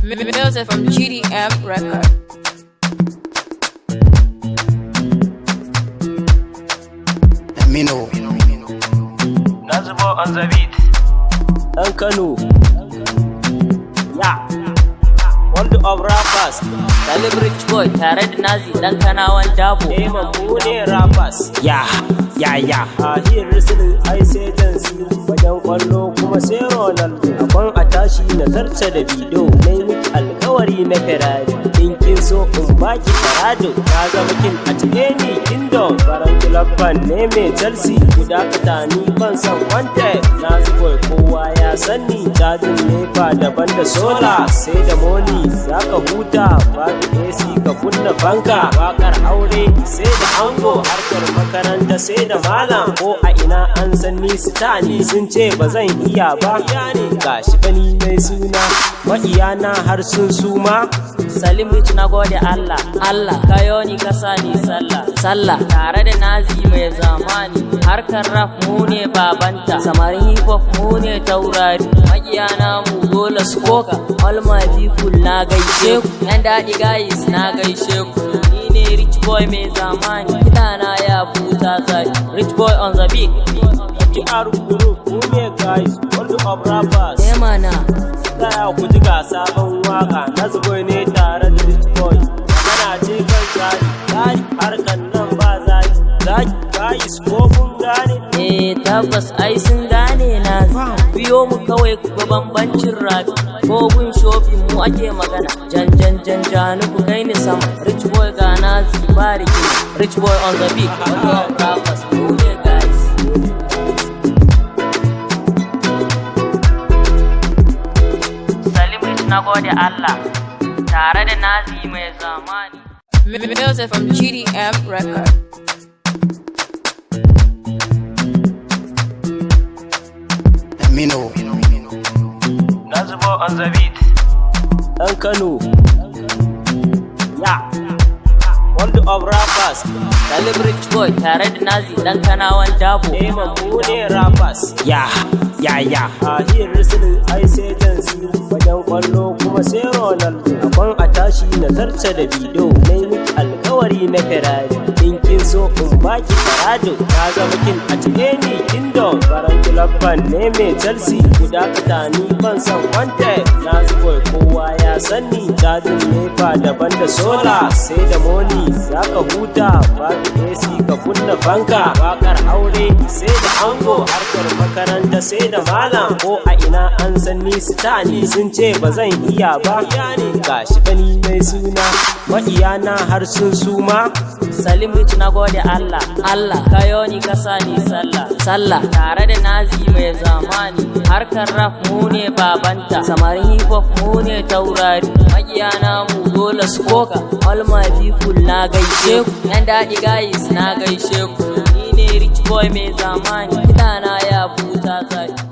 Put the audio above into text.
Music from GDM Record. Nazee on the beat. Dan Kano. Ya. World of rappers. Salim Rich Boy tare da Nazee dan Kanawan Dabo. Mu ne rappers. Ya. A here Risilin Aisa Jansina. Wajen kwallo kuma sai Ronaldo. Akon a tashi na zarce da bido. Nai miki alkawari na Ferrari. In kin so in baki Farado. Na zama kin a any kingdom. Faran kilabban ne mai Chelsea. Guda kata ni ban san wanted. Nazee Boy kowa ya sani. Cajin nefa daban da sola. Sai da moni za ka huta. Babu AC ka kunna fanka. Wakar aure sai da ango. Harkar makaranta sai da malam. Ko a ina an san ni sita ne. Sun ce ba zan iya ba. Gashi bani mai suna. Maƙiyana har sun suma. Salim Rich na gode Allah kayo ni kasa ni sallah tare da Nazee mai zamani. Harkar rap mu ne babanta, samarin hip hop mu ne taurari. Makiyana mu dole su koka. All my people na gaishe ku, yan daɗi guys na gaishe ku. Ni ne Rich Boy mai zamani, kiɗana ya buta zaki. Rich Boy on the beat. TR Group mu ne guys, world of rappers. Mana Tsaya ku ji ga sabon waka. Nazee Boy ne tare da Rich Boy. Kana ce kan zaki harkan nan ba zaki guys ko kun gane. Tabbas ai sun gane na. Biyo mu kawai ga bambancin rap. Ko gun shopping mu ake magana. Jani ku kai ni sama. Rich Boy ga Nazee ba rigima. Rich Boy on the beat. Wannan rappers mu ne guys. Salim Rich na gode Allah tare da Nazee mai zamani. Music from GDM Record. Nazee on the beat. Dan Kano. Ya. World of rappers. Salim Rich Boy tare da Nazee dan Kanawan Dabo. Mu ne rappers. Ya. A here Risilin Aisa Jansina. Wajen kwallo kuma sai Ronaldo. Akon a tashi na zarce da bido. Nai miki alkawari na Ferrari. In kin so in baki Farado. Na zama kin a any kingdom. Faran kilabban ne mai Chelsea. Guda kata ni ban san wanted. Nazee Boy kowa ya sani. Cajin nefa daban da sola. Sai da moni za ka huta. Babu AC ka kunna fanka. Wakar aure sai da ango. Harkar makaranta sai da malam. Ko a ina an san ni sita ne. Sun ce ba zan iya ba. Gashi bani mai suna. Maƙiyana har sun suma. Salim Rich na gode Allah kayo ni kasa ni sallah tare da Nazee mai zamani. Harkar rap mu ne babanta, samarin hip hop mu ne taurari. Makiyana mu dole su koka. All my people na gaishe ku, yan daɗi guys na gaishe ku. Ni ne Rich Boy mai zamani, kiɗana ya buta zaki.